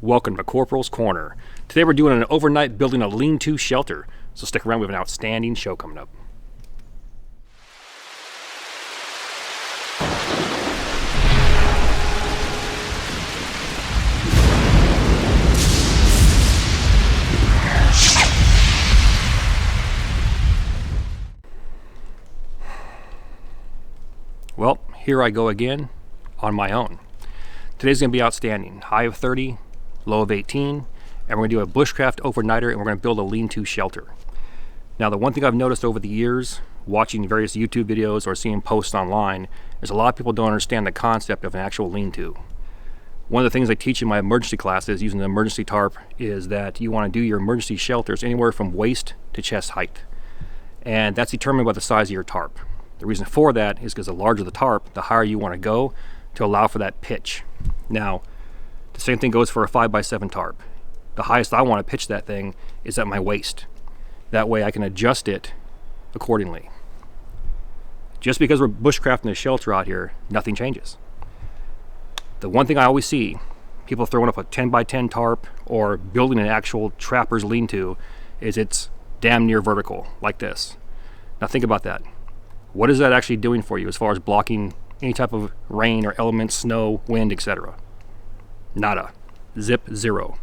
Welcome to Corporals Corner. Today we're doing an overnight building a lean-to shelter, so stick around, we have an outstanding show coming up. Well, here I go again on my own. Today's going to be outstanding. High of 30, low of 18, and we're going to do a Bushcraft overnighter, and we're going to build a lean-to shelter. Now, the one thing I've noticed over the years, watching various YouTube videos or seeing posts online, is a lot of people don't understand the concept of an actual lean-to. One of the things I teach in my emergency classes using the emergency tarp is that you want to do your emergency shelters anywhere from waist to chest height. And that's determined by the size of your tarp. The reason for that is because the larger the tarp, the higher you want to go to allow for that pitch. Now, the same thing goes for a 5x7 tarp. The highest I want to pitch that thing is at my waist. That way I can adjust it accordingly. Just because we're bushcrafting a shelter out here, nothing changes. The one thing I always see, people throwing up a 10x10 tarp or building an actual trapper's lean-to, is it's damn near vertical, like this. Now think about that. What is that actually doing for you as far as blocking any type of rain or elements, snow, wind, etc.? Nada. Zip, zero.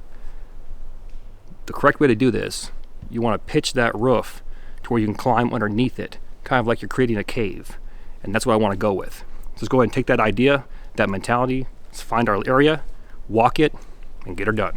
The correct way to do this, you want to pitch that roof to where you can climb underneath it, kind of like you're creating a cave. And that's what I want to go with. So let's go ahead and take that idea, that mentality, let's find our area, walk it, and get her done.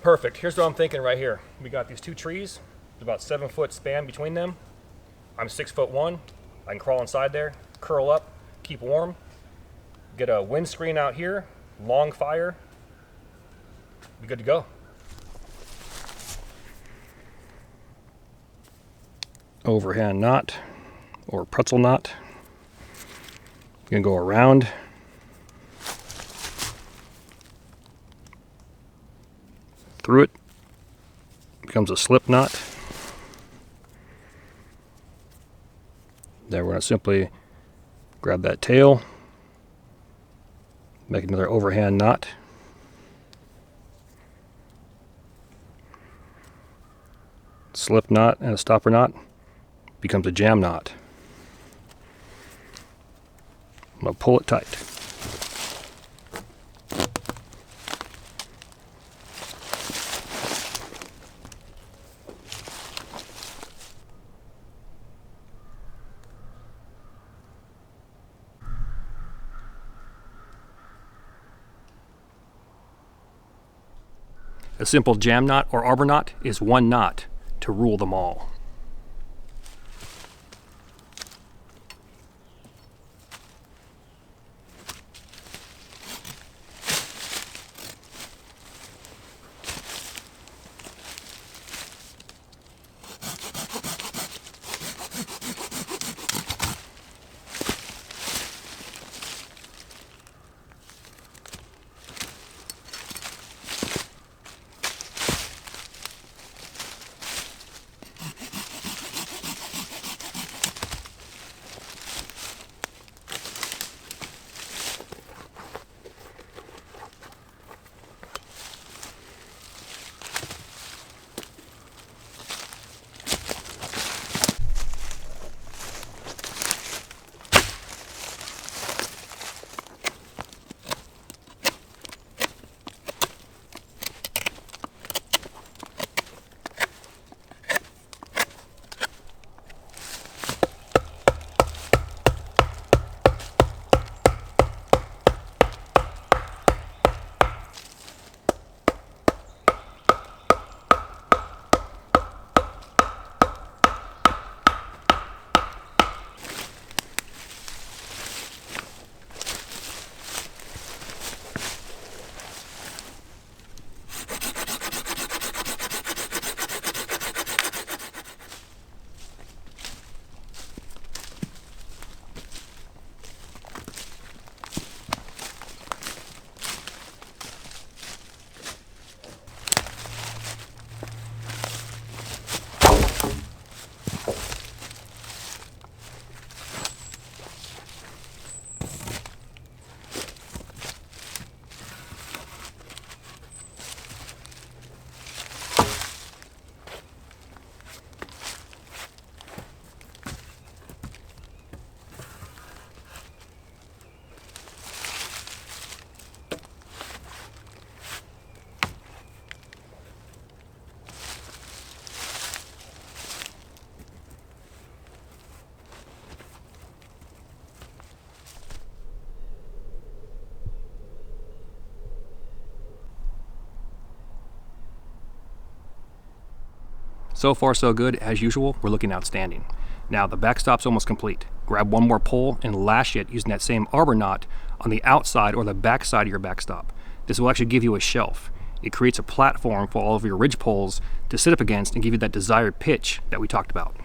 Perfect. Here's what I'm thinking right here. We got these two trees, about 7-foot span between them. I'm 6'1". I can crawl inside there, curl up, keep warm. Get a windscreen out here, long fire. Be good to go. Overhand knot or pretzel knot. Gonna go around. Through it, becomes a slip knot. Then we're going to simply grab that tail, make another overhand knot. Slip knot and a stopper knot becomes a jam knot. I'm going to pull it tight. A simple jam knot or arbor knot is one knot to rule them all. So far so good. As usual, we're looking outstanding. Now the backstop's almost complete. Grab one more pole and lash it using that same arbor knot on the outside or the back side of your backstop. This will actually give you a shelf. It creates a platform for all of your ridge poles to sit up against and give you that desired pitch that we talked about.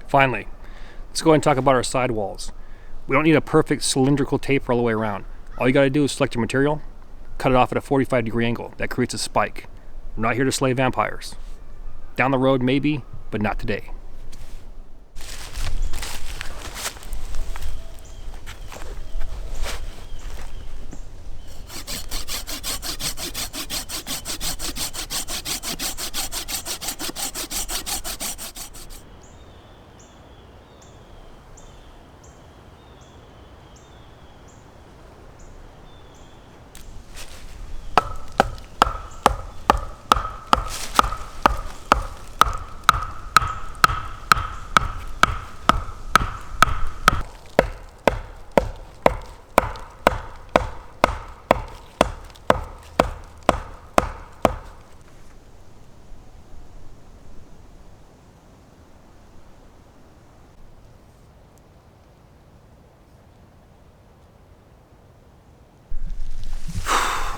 Finally, let's go ahead and talk about our sidewalls. We don't need a perfect cylindrical taper all the way around. All you got to do is select your material, cut it off at a 45-degree angle. That creates a spike. We're not here to slay vampires. Down the road, maybe, but not today.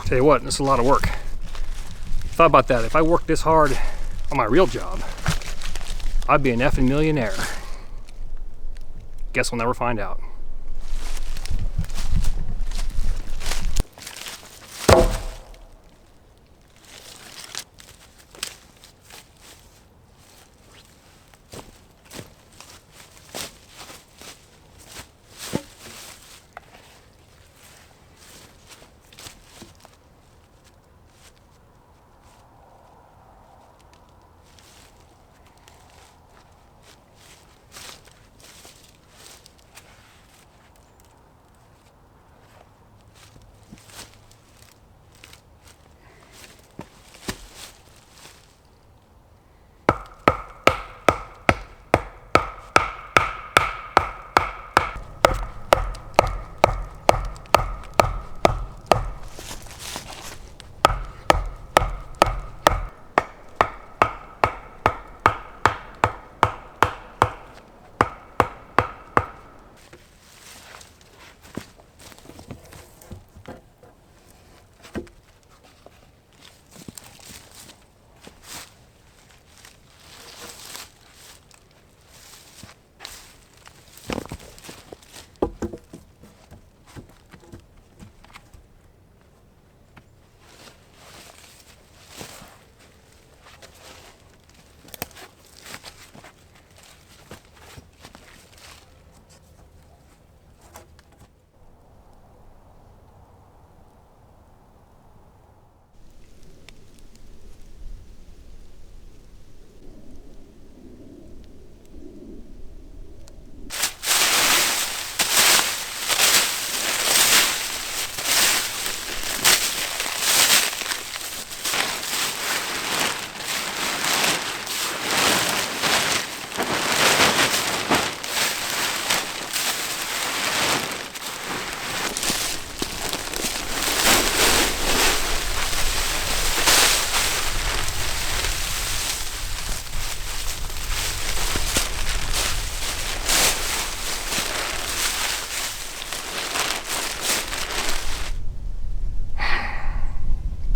Tell you what, this is a lot of work. Thought about that. If I worked this hard on my real job, I'd be an effing millionaire. Guess we'll never find out.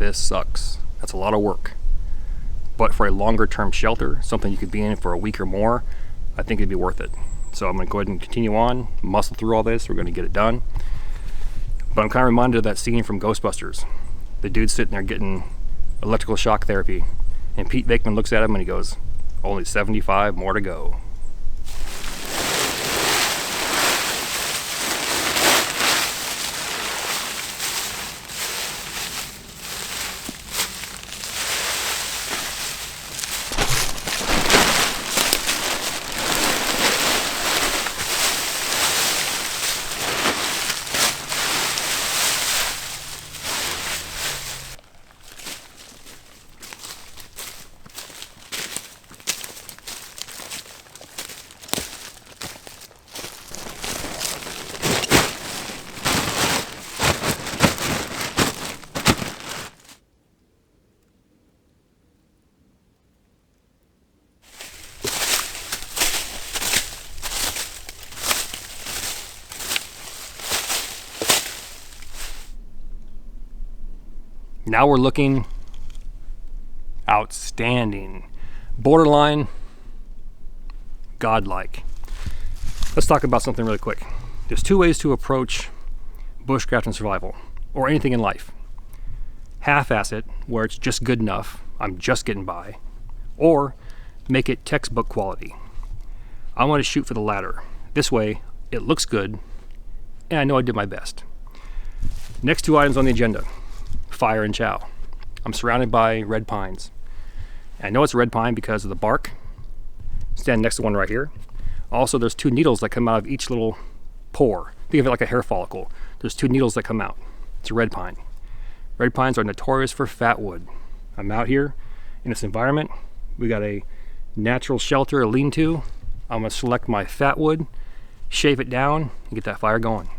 This sucks. That's a lot of work. But for a longer term shelter, something you could be in for a week or more, I think it'd be worth it. So I'm going to go ahead and continue on, muscle through all this. We're going to get it done. But I'm kind of reminded of that scene from Ghostbusters. The dude's sitting there getting electrical shock therapy. And Pete Venkman looks at him and he goes, only 75 more to go. Now we're looking outstanding. Borderline godlike. Let's talk about something really quick. There's two ways to approach bushcraft and survival, or anything in life. Half-ass it, where it's just good enough, I'm just getting by, or make it textbook quality. I want to shoot for the latter. This way, it looks good, and I know I did my best. Next two items on the agenda. Fire and chow. I'm surrounded by red pines. And I know it's a red pine because of the bark. Stand next to one right here. Also, there's two needles that come out of each little pore. Think of it like a hair follicle. There's two needles that come out. It's a red pine. Red pines are notorious for fat wood. I'm out here in this environment. We got a natural shelter, a lean-to. I'm gonna select my fat wood, shave it down, and get that fire going.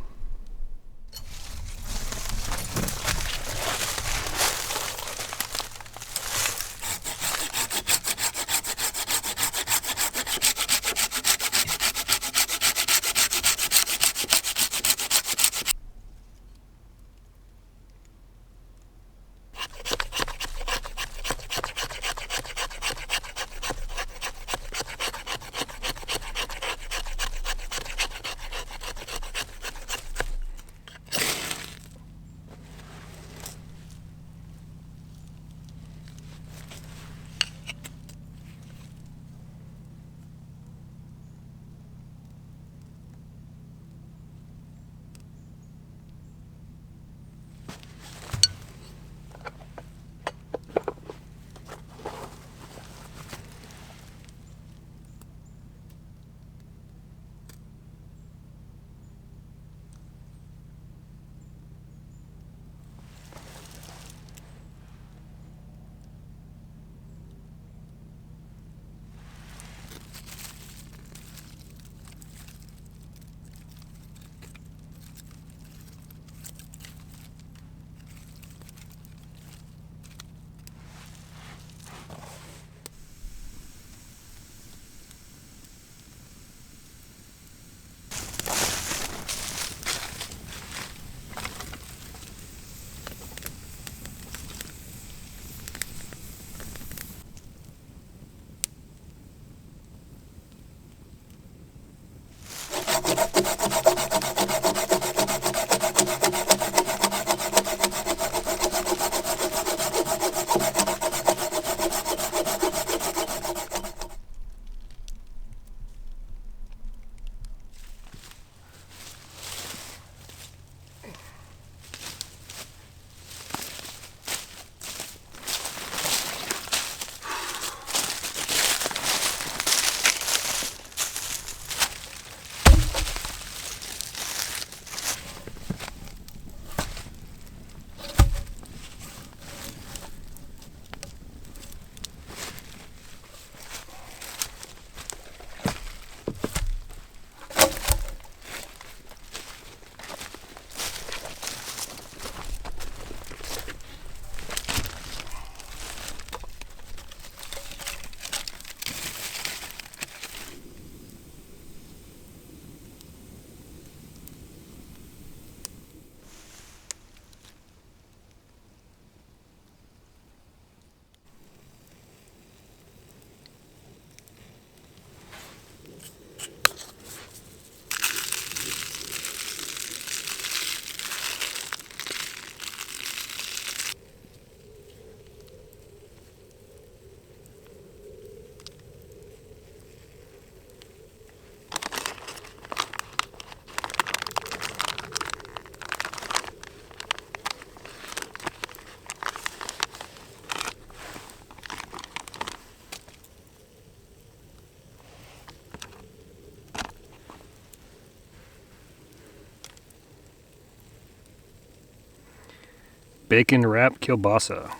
Bacon wrap kielbasa.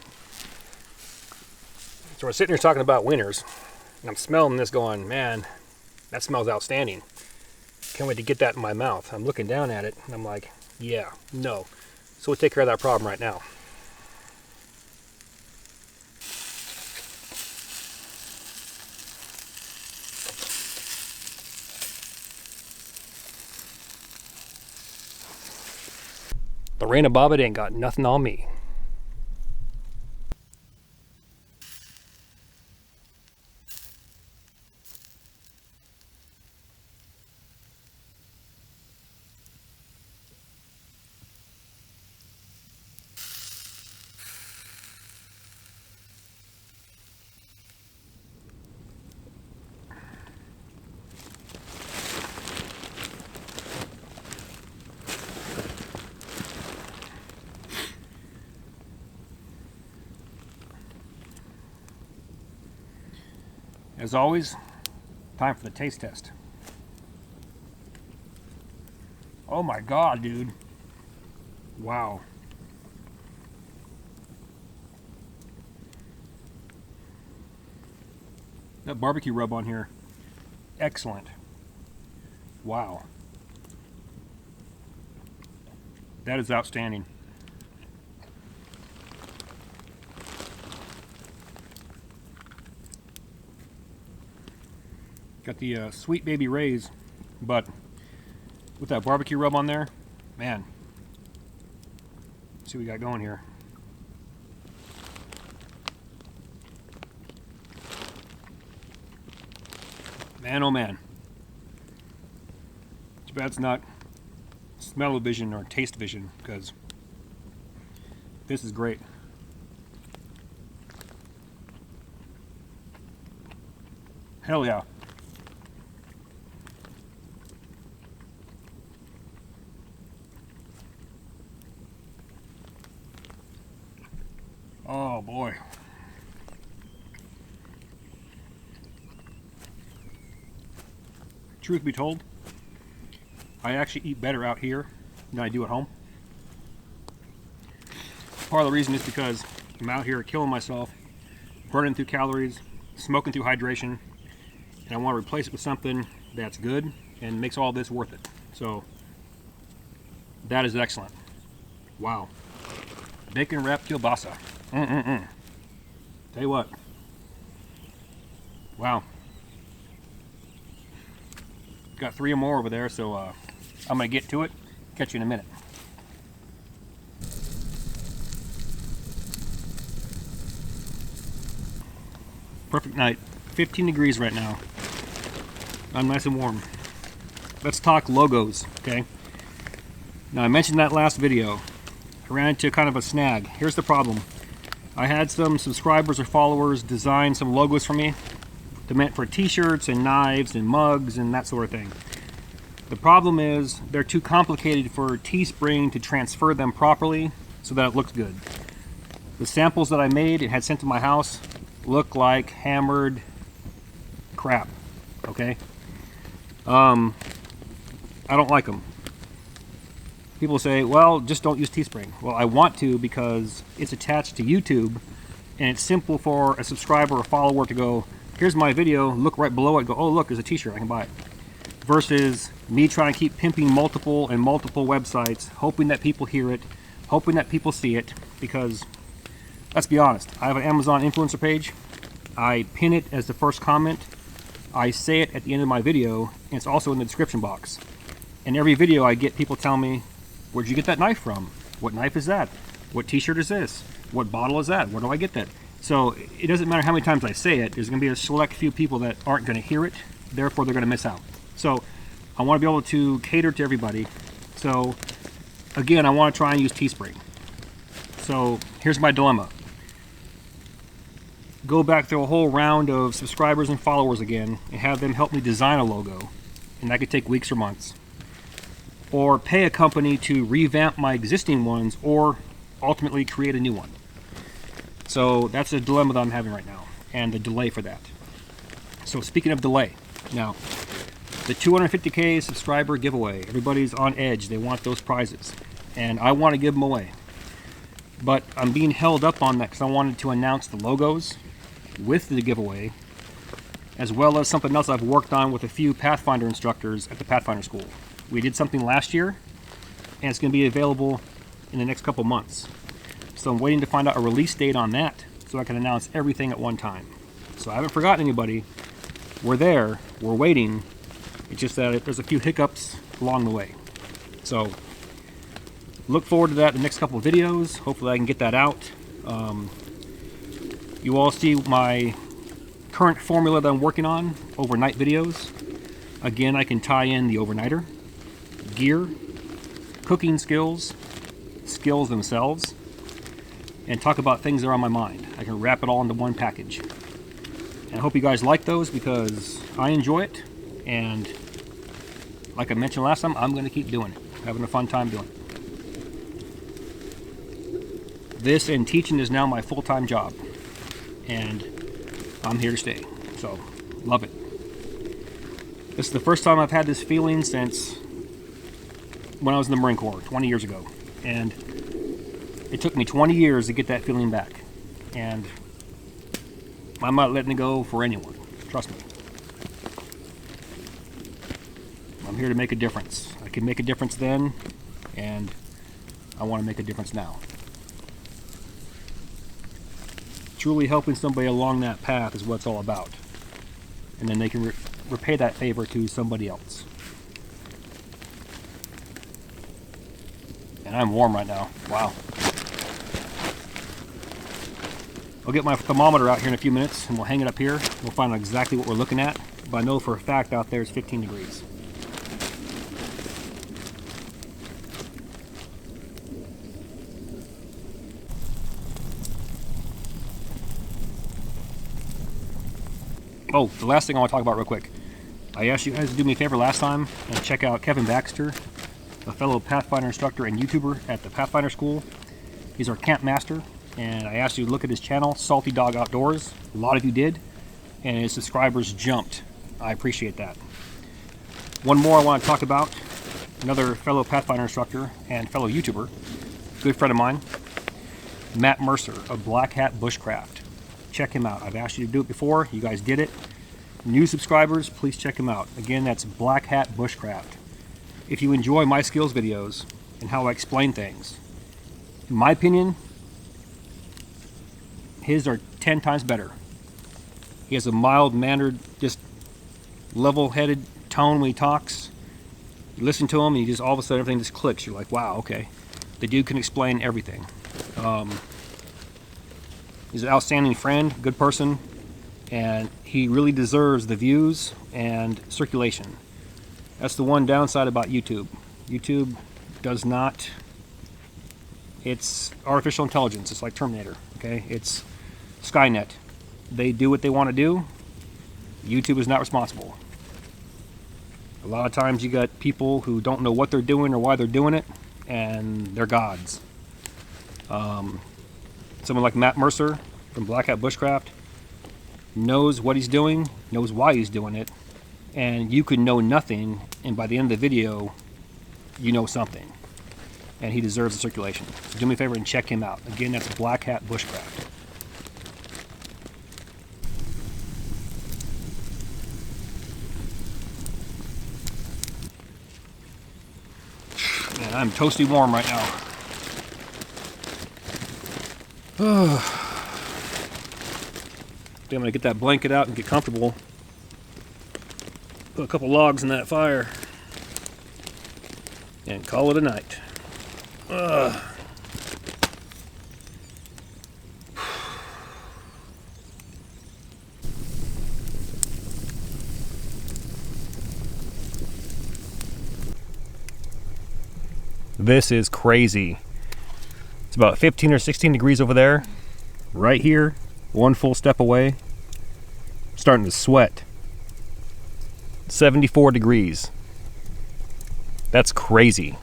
So we're sitting here talking about winners, and I'm smelling this going, man, that smells outstanding. Can't wait to get that in my mouth. I'm looking down at it, and I'm like, yeah, no. So we'll take care of that problem right now. The rain above it ain't got nothing on me. As always, time for the taste test. Oh my God, dude. Wow. That barbecue rub on here, excellent. Wow. That is outstanding. Got the Sweet Baby Ray's, but with that barbecue rub on there, man. Let's see what we got going here. Man, oh man. Too bad it's not smell-o-vision or taste-vision, because this is great. Hell yeah. Oh boy. Truth be told, I actually eat better out here than I do at home. Part of the reason is because I'm out here killing myself, burning through calories, smoking through hydration, and I want to replace it with something that's good and makes all this worth it. So that is excellent. Wow. Bacon wrap kielbasa. Tell you what. Wow. Got 3 or more over there, so I'm gonna get to it. Catch you in a minute. Perfect night. 15 degrees right now. I'm nice and warm. Let's talk logos, okay? Now I mentioned that last video. I ran into kind of a snag. Here's the problem. I had some subscribers or followers design some logos for me. They're meant for t-shirts and knives and mugs and that sort of thing. The problem is they're too complicated for Teespring to transfer them properly so that it looks good. The samples that I made and had sent to my house look like hammered crap, okay? I don't like them. People say, well, just don't use Teespring. Well, I want to because it's attached to YouTube and it's simple for a subscriber or follower to go, here's my video, look right below it, go, oh look, there's a t-shirt, I can buy it. Versus me trying to keep pimping multiple websites, hoping that people hear it, hoping that people see it, because let's be honest, I have an Amazon influencer page, I pin it as the first comment, I say it at the end of my video, and it's also in the description box. In every video I get people telling me, where'd you get that knife from? What knife is that? What t-shirt is this? What bottle is that? Where do I get that? So it doesn't matter how many times I say it, there's going to be a select few people that aren't going to hear it, therefore they're going to miss out. So I want to be able to cater to everybody. So again, I want to try and use Teespring. So here's my dilemma. Go back through a whole round of subscribers and followers again and have them help me design a logo, and that could take weeks or months. Or pay a company to revamp my existing ones or ultimately create a new one. So that's a dilemma that I'm having right now, and the delay for that. So speaking of delay, now the 250K subscriber giveaway, everybody's on edge, they want those prizes, and I want to give them away. but I'm being held up on that because I wanted to announce the logos with the giveaway, as well as something else I've worked on with a few Pathfinder instructors at the Pathfinder School. We did something last year, and it's going to be available in the next couple months. So I'm waiting to find out a release date on that so I can announce everything at one time. So I haven't forgotten anybody. We're there, we're waiting. It's just that there's a few hiccups along the way. So look forward to that in the next couple of videos. Hopefully I can get that out. You all see my current formula that I'm working on, overnight videos. Again, I can tie in the overnighter, gear, cooking skills, skills themselves, and talk about things that are on my mind. I can wrap it all into one package. And I hope you guys like those because I enjoy it, and like I mentioned last time, I'm going to keep doing it. Having a fun time doing it. This and teaching is now my full-time job, and I'm here to stay. So, love it. This is the first time I've had this feeling since when I was in the Marine Corps 20 years ago. And it took me 20 years to get that feeling back. And I'm not letting it go for anyone. Trust me. I'm here to make a difference. I could make a difference then, and I want to make a difference now. Truly helping somebody along that path is what it's all about. And then they can repay that favor to somebody else. And I'm warm right now. Wow. I'll get my thermometer out here in a few minutes and we'll hang it up here. We'll find out exactly what we're looking at. But I know for a fact out there it's 15 degrees. Oh, the last thing I want to talk about real quick. I asked you guys to do me a favor last time and check out Kevin Baxter, a fellow Pathfinder instructor and YouTuber at the Pathfinder School. He's our camp master, and I asked you to look at his channel, Salty Dog Outdoors. A lot of you did, and his subscribers jumped. I appreciate that. One more I want to talk about, another fellow Pathfinder instructor and fellow YouTuber, good friend of mine, Matt Mercer of Black Hat Bushcraft. Check him out. I've asked you to do it before. You guys did it. New subscribers, please check him out. Again, that's Black Hat Bushcraft. If you enjoy my skills videos and how I explain things, in my opinion, his are 10 times better. He has a mild-mannered, just level-headed tone when he talks. You listen to him and you just all of a sudden everything just clicks. You're like, wow, okay. The dude can explain everything. He's an outstanding friend, good person, and he really deserves the views and circulation. That's the one downside about YouTube. YouTube does not, it's artificial intelligence. It's like Terminator, okay? It's Skynet. They do what they want to do. YouTube is not responsible. A lot of times you got people who don't know what they're doing or why they're doing it, and they're gods. Someone like Matt Mercer from Black Hat Bushcraft knows what he's doing, knows why he's doing it, and you could know nothing, and by the end of the video, you know something. And he deserves the circulation. So do me a favor and check him out. Again, that's Black Hat Bushcraft. Man, I'm toasty warm right now. I think I'm gonna get that blanket out and get comfortable. Put a couple logs in that fire and call it a night. This is crazy. It's about 15 or 16 degrees over there. Right here, one full step away, I'm starting to sweat. 74 degrees. That's crazy.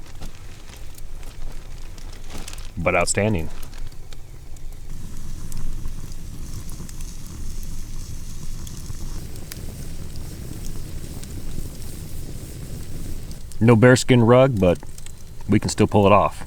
But outstanding. No bearskin rug, but we can still pull it off.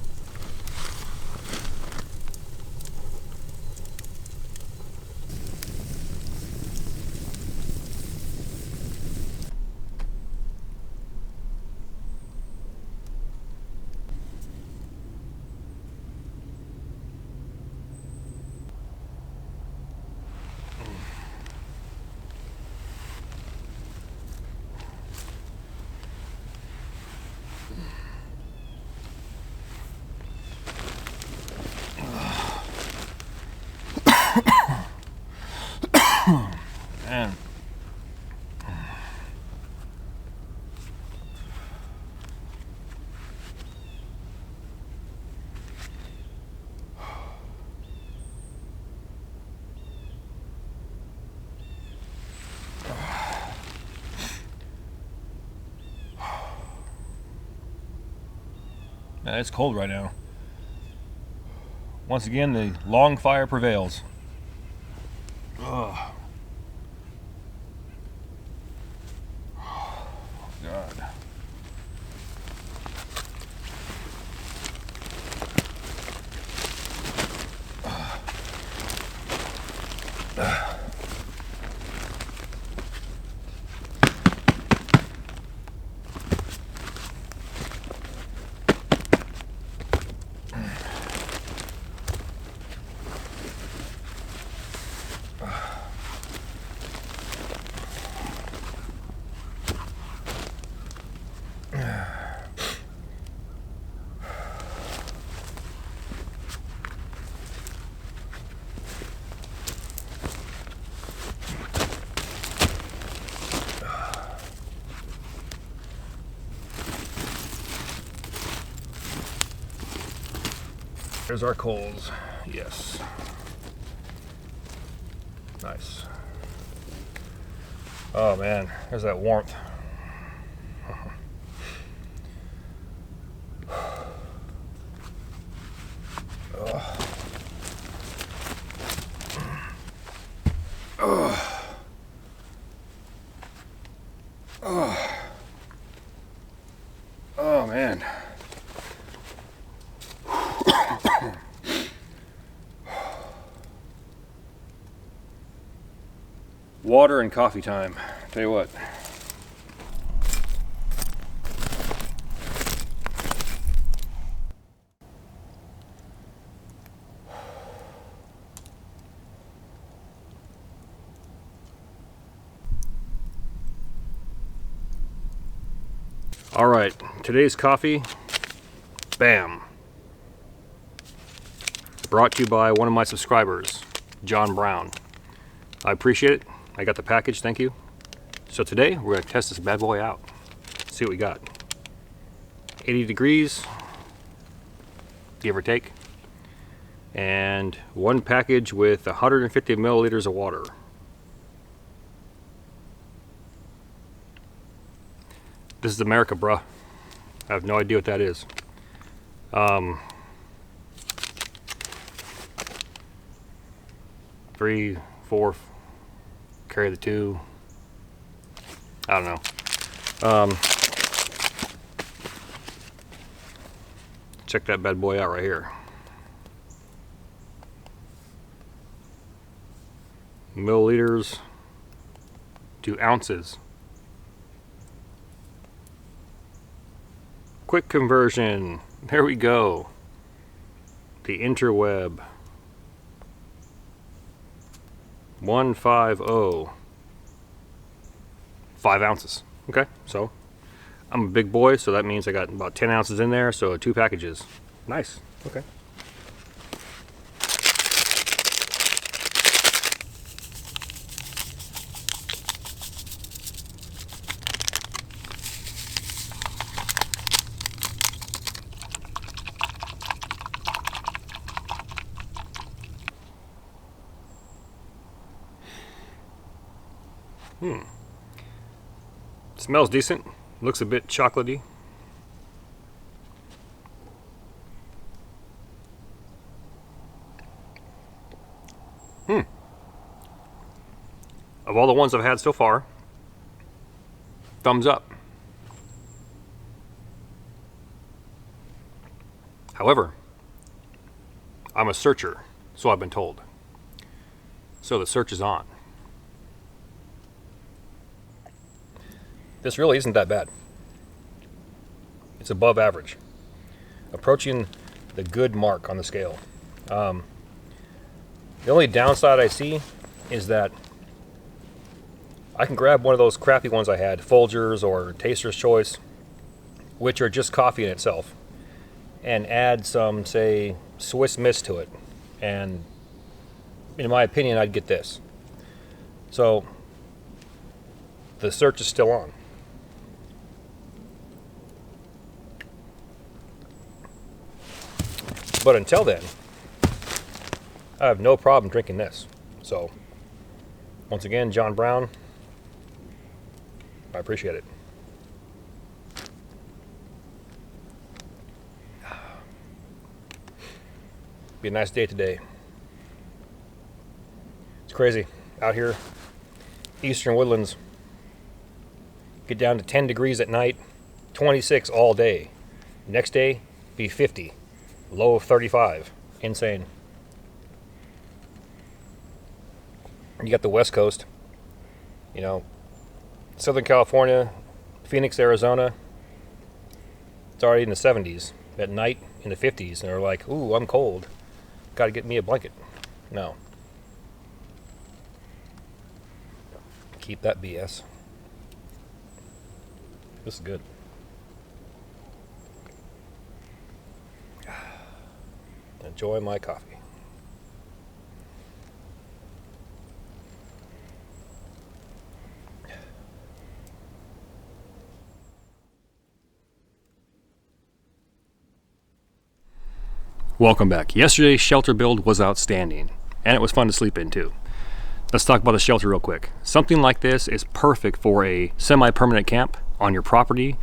It's cold right now. Once again, the long fire prevails. Ugh. Oh, God. There's our coals. Yes. Nice. Oh man, there's that warmth. Oh man. Water and coffee time. Tell you what. All right, today's coffee, bam. Brought to you by one of my subscribers, John Brown. I appreciate it. I got the package, thank you. So today we're gonna test this bad boy out. See what we got. 80 degrees, give or take. And one package with 150 milliliters of water. This is America, bruh. I have no idea what that is. 3, 4, carry the 2. I don't know. Check that bad boy out right here. Milliliters to ounces. Quick conversion. There we go. The interweb. 150. 5 ounces. Okay, so I'm a big boy, so that means I got about 10 ounces in there, so 2 packages. Nice. Okay. Smells decent. Looks a bit chocolatey. Of all the ones I've had so far, thumbs up. However, I'm a searcher, so I've been told. So the search is on. This really isn't that bad. It's above average. Approaching the good mark on the scale. The only downside I see is that I can grab one of those crappy ones I had, Folgers or Taster's Choice, which are just coffee in itself, and add some, say, Swiss Miss to it. And in my opinion, I'd get this. So the search is still on. But until then, I have no problem drinking this. So, once again, John Brown, I appreciate it. Be a nice day today. It's crazy out here. Eastern Woodlands. Get down to 10 degrees at night, 26 all day. Next day, be 50. Low of 35. Insane. You got the West Coast. You know, Southern California, Phoenix, Arizona. It's already in the 70s. At night, in the 50s. And they're like, ooh, I'm cold. Got to get me a blanket. No. Keep that BS. This is good. Enjoy my coffee. Welcome back. Yesterday's shelter build was outstanding, and it was fun to sleep in too. Let's talk about the shelter real quick. Something like this is perfect for a semi-permanent camp on your property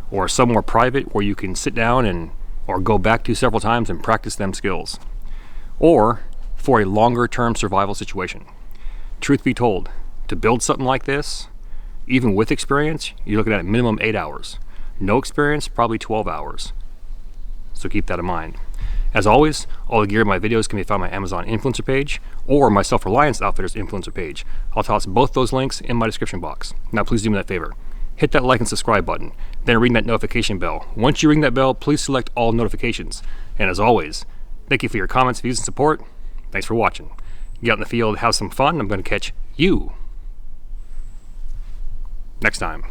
or somewhere private where you can sit down or go back to several times and practice them skills. Or for a longer term survival situation. Truth be told, to build something like this, even with experience, you're looking at a minimum 8 hours. No experience, probably 12 hours. So keep that in mind. As always, all the gear in my videos can be found on my Amazon influencer page or my Self-Reliance Outfitters influencer page. I'll toss both those links in my description box. Now please do me that favor. Hit that like and subscribe button, then ring that notification bell. Once you ring that bell, please select all notifications. And as always, thank you for your comments, views, and support. Thanks for watching. Get out in the field, have some fun. I'm going to catch you next time.